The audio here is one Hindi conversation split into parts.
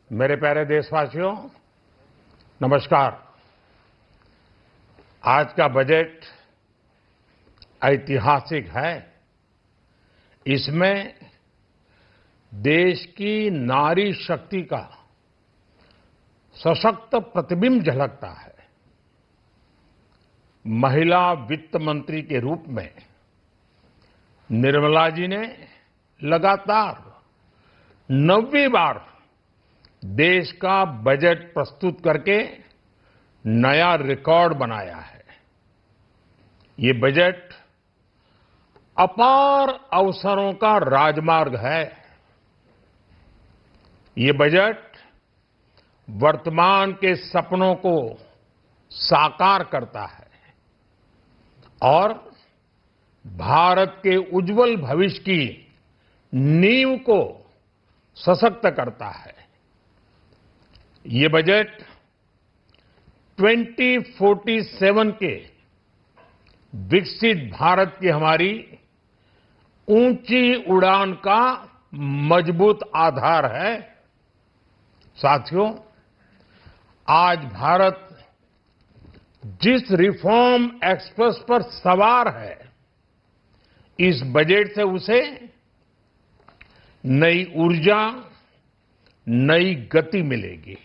मेरे प्यारे देशवासियों, नमस्कार। आज का बजट ऐतिहासिक है। इसमें देश की नारी शक्ति का सशक्त प्रतिबिंब झलकता है। महिला वित्त मंत्री के रूप में निर्मला जी ने लगातार 9वीं बार देश का बजट प्रस्तुत करके नया रिकॉर्ड बनाया है। ये बजट अपार अवसरों का राजमार्ग है। ये बजट वर्तमान के सपनों को साकार करता है और भारत के उज्जवल भविष्य की नींव को सशक्त करता है। ये बजट 2047 के विकसित भारत की हमारी ऊंची उड़ान का मजबूत आधार है। साथियों, आज भारत जिस रिफॉर्म एक्सप्रेस पर सवार है, इस बजट से उसे नई ऊर्जा, नई गति मिलेगी।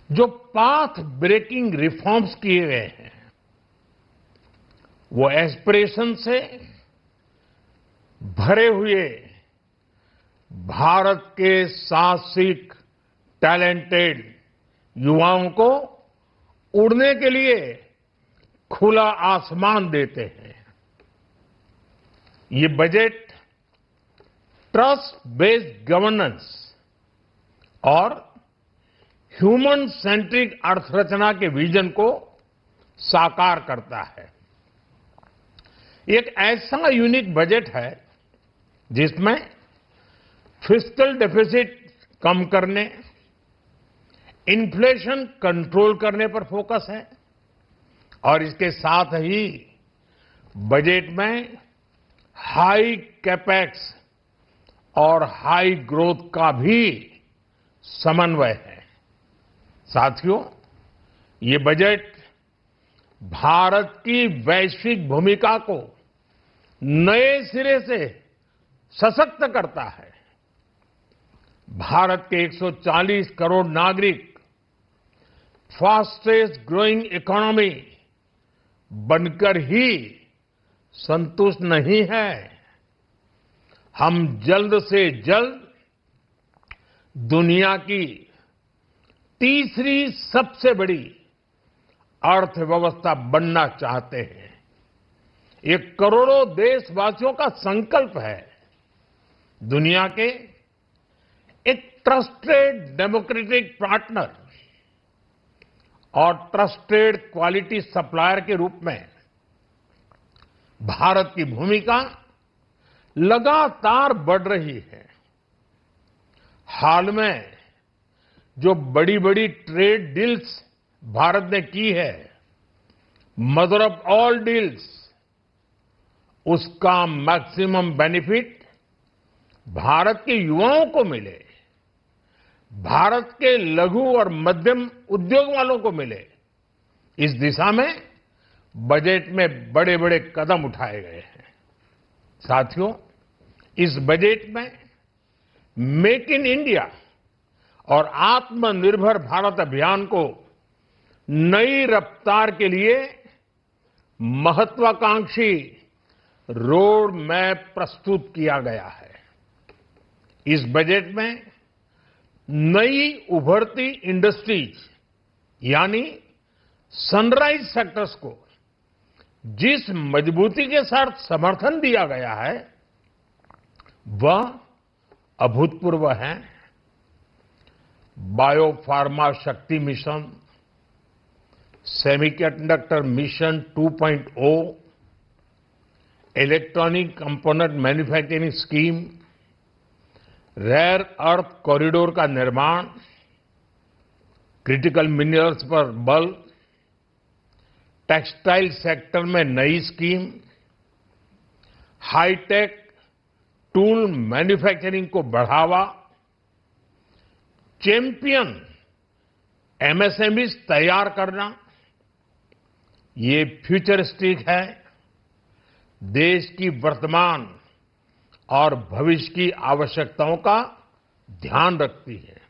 जो पाथ ब्रेकिंग रिफॉर्म्स किए गए हैं, वो एस्पिरेशन से भरे हुए भारत के साहसिक, टैलेंटेड युवाओं को उड़ने के लिए खुला आसमान देते हैं। ये बजट ट्रस्ट बेस्ड गवर्नेंस और ह्यूमन सेंट्रिक अर्थरचना के विजन को साकार करता है। एक ऐसा यूनिक बजट है जिसमें फिस्कल डेफिसिट कम करने, इन्फ्लेशन कंट्रोल करने पर फोकस है और इसके साथ ही बजट में हाई कैपेक्स और हाई ग्रोथ का भी समन्वय है। साथियों, ये बजट भारत की वैश्विक भूमिका को नए सिरे से सशक्त करता है। भारत के 140 करोड़ नागरिक फास्टेस्ट ग्रोइंग इकोनॉमी बनकर ही संतुष्ट नहीं है। हम जल्द से जल्द दुनिया की तीसरी सबसे बड़ी अर्थव्यवस्था बनना चाहते हैं। ये करोड़ों देशवासियों का संकल्प है। दुनिया के एक ट्रस्टेड डेमोक्रेटिक पार्टनर और ट्रस्टेड क्वालिटी सप्लायर के रूप में भारत की भूमिका लगातार बढ़ रही है। हाल में जो बड़ी बड़ी ट्रेड डील्स भारत ने की है, मदर ऑफ ऑल डील्स, उसका मैक्सिमम बेनिफिट भारत के युवाओं को मिले, भारत के लघु और मध्यम उद्योग वालों को मिले। इस दिशा में बजट में बड़े बड़े कदम उठाए गए हैं। साथियों, इस बजट में मेक इन इंडिया और आत्मनिर्भर भारत अभियान को नई रफ्तार के लिए महत्वाकांक्षी रोड मैप प्रस्तुत किया गया है। इस बजट में नई उभरती इंडस्ट्रीज यानी सनराइज सेक्टर्स को जिस मजबूती के साथ समर्थन दिया गया है, वह अभूतपूर्व है। Bio pharma Shakti mission, semiconductor mission 2.0, electronic component manufacturing scheme, rare earth corridor का निर्माण, क्रिटिकल मिनरल्स पर बल, टेक्सटाइल सेक्टर में नई स्कीम, हाईटेक टूल मैन्युफैक्चरिंग को बढ़ावा, चैंपियन एमएसएमईज तैयार करना, ये फ्यूचरिस्टिक है, देश की वर्तमान और भविष्य की आवश्यकताओं का ध्यान रखती है।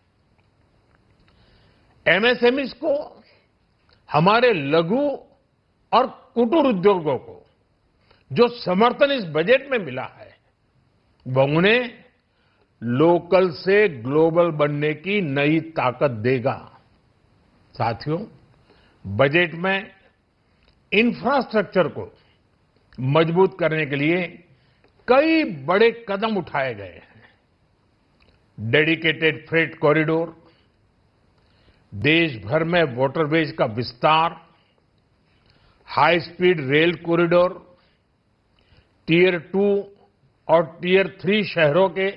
एमएसएमईज को, हमारे लघु और कुटीर उद्योगों को जो समर्थन इस बजट में मिला है, वो उन्हें लोकल से ग्लोबल बनने की नई ताकत देगा। साथियों, बजट में इंफ्रास्ट्रक्चर को मजबूत करने के लिए कई बड़े कदम उठाए गए हैं। डेडिकेटेड फ्रेट कॉरिडोर, देश भर में वाटरवेज का विस्तार, high speed rail corridor, tier 2 और टियर 3 शहरों के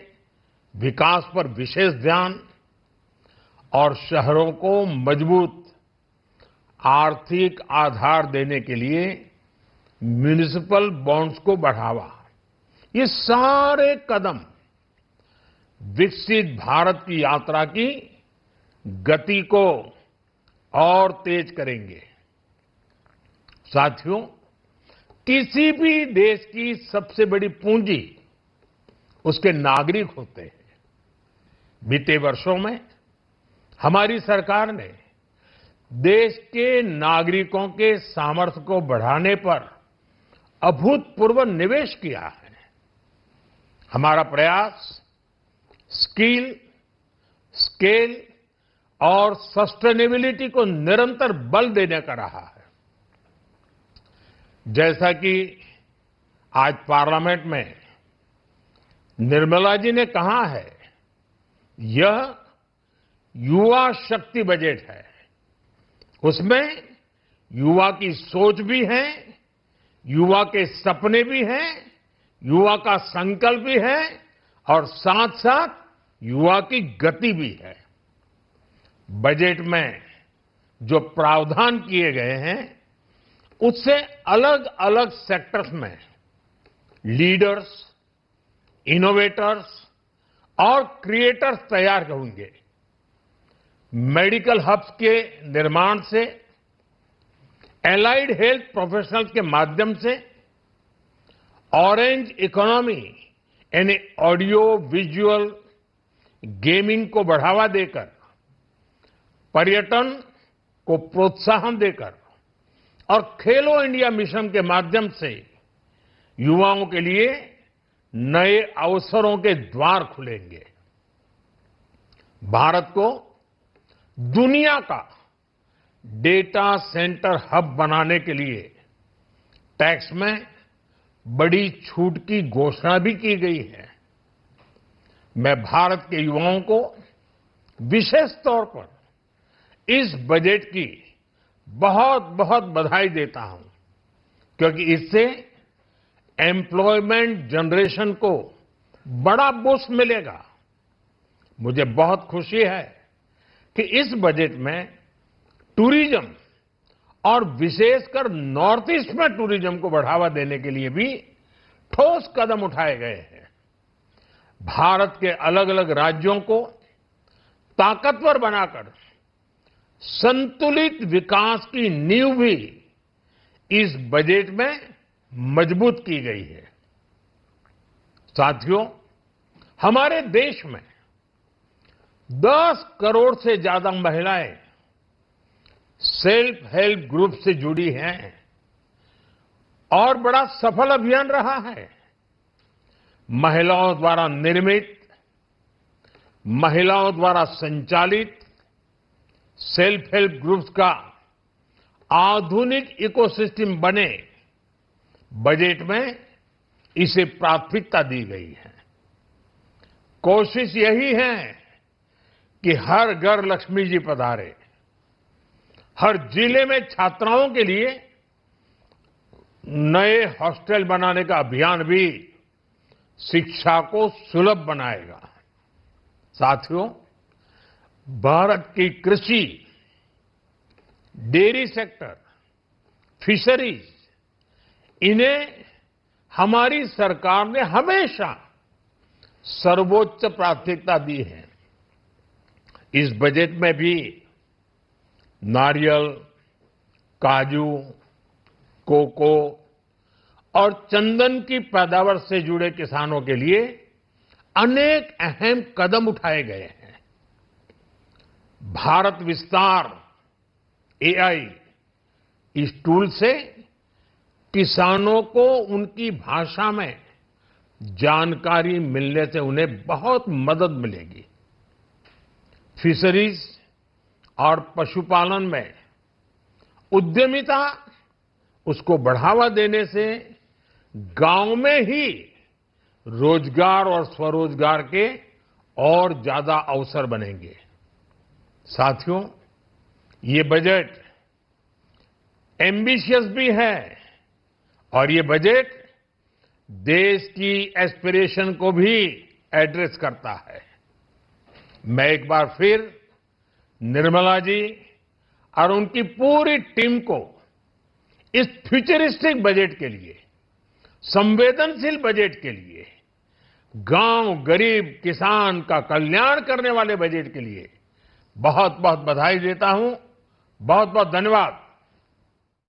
विकास पर विशेष ध्यान और शहरों को मजबूत आर्थिक आधार देने के लिए म्युनिसिपल बॉन्ड्स को बढ़ावा, ये सारे कदम विकसित भारत की यात्रा की गति को और तेज करेंगे। साथियों, किसी भी देश की सबसे बड़ी पूंजी उसके नागरिक होते हैं। बीते वर्षों में हमारी सरकार ने देश के नागरिकों के सामर्थ्य को बढ़ाने पर अभूतपूर्व निवेश किया है। हमारा प्रयास स्किल, स्केल और सस्टेनेबिलिटी को निरंतर बल देने का रहा है। जैसा कि आज पार्लियामेंट में निर्मला जी ने कहा है, यह युवा शक्ति बजट है। उसमें युवा की सोच भी है, युवा के सपने भी हैं, युवा का संकल्प भी है और साथ साथ युवा की गति भी है। बजट में जो प्रावधान किए गए हैं, उससे अलग अलग सेक्टर्स में लीडर्स, इनोवेटर्स और क्रिएटर्स तैयार होंगे। मेडिकल हब्स के निर्माण से, एलाइड हेल्थ प्रोफेशनल्स के माध्यम से, ऑरेंज इकोनॉमी यानी ऑडियो विजुअल गेमिंग को बढ़ावा देकर, पर्यटन को प्रोत्साहन देकर और खेलो इंडिया मिशन के माध्यम से युवाओं के लिए नए अवसरों के द्वार खुलेंगे। भारत को दुनिया का डेटा सेंटर हब बनाने के लिए टैक्स में बड़ी छूट की घोषणा भी की गई है। मैं भारत के युवाओं को विशेष तौर पर इस बजट की बहुत बहुत बधाई देता हूं, क्योंकि इससे एम्प्लॉयमेंट जनरेशन को बड़ा बूस्ट मिलेगा। मुझे बहुत खुशी है कि इस बजट में टूरिज्म और विशेषकर नॉर्थ ईस्ट में टूरिज्म को बढ़ावा देने के लिए भी ठोस कदम उठाए गए हैं। भारत के अलग अलग राज्यों को ताकतवर बनाकर संतुलित विकास की नींव भी इस बजट में मजबूत की गई है। साथियों, हमारे देश में 10 करोड़ से ज्यादा महिलाएं सेल्फ हेल्प ग्रुप से जुड़ी हैं और बड़ा सफल अभियान रहा है। महिलाओं द्वारा निर्मित, महिलाओं द्वारा संचालित सेल्फ हेल्प ग्रुप्स का आधुनिक इकोसिस्टम बने, बजट में इसे प्राथमिकता दी गई है। कोशिश यही है कि हर घर लक्ष्मी जी पधारे। हर जिले में छात्राओं के लिए नए हॉस्टल बनाने का अभियान भी शिक्षा को सुलभ बनाएगा। साथियों, भारत की कृषि, डेयरी सेक्टर, फिशरीज, इन्हें हमारी सरकार ने हमेशा सर्वोच्च प्राथमिकता दी है। इस बजट में भी नारियल, काजू, कोको और चंदन की पैदावार से जुड़े किसानों के लिए अनेक अहम कदम उठाए गए हैं। भारत विस्तार एआई इस टूल से किसानों को उनकी भाषा में जानकारी मिलने से उन्हें बहुत मदद मिलेगी। फिशरीज और पशुपालन में उद्यमिता उसको बढ़ावा देने से गांव में ही रोजगार और स्वरोजगार के और ज्यादा अवसर बनेंगे। साथियों, ये बजट एम्बिशियस भी है और ये बजट देश की एस्पिरेशन को भी एड्रेस करता है। मैं एक बार फिर निर्मला जी और उनकी पूरी टीम को इस फ्यूचरिस्टिक बजट के लिए, संवेदनशील बजट के लिए, गांव, गरीब, किसान का कल्याण करने वाले बजट के लिए बहुत बहुत बधाई देता हूं। बहुत बहुत धन्यवाद।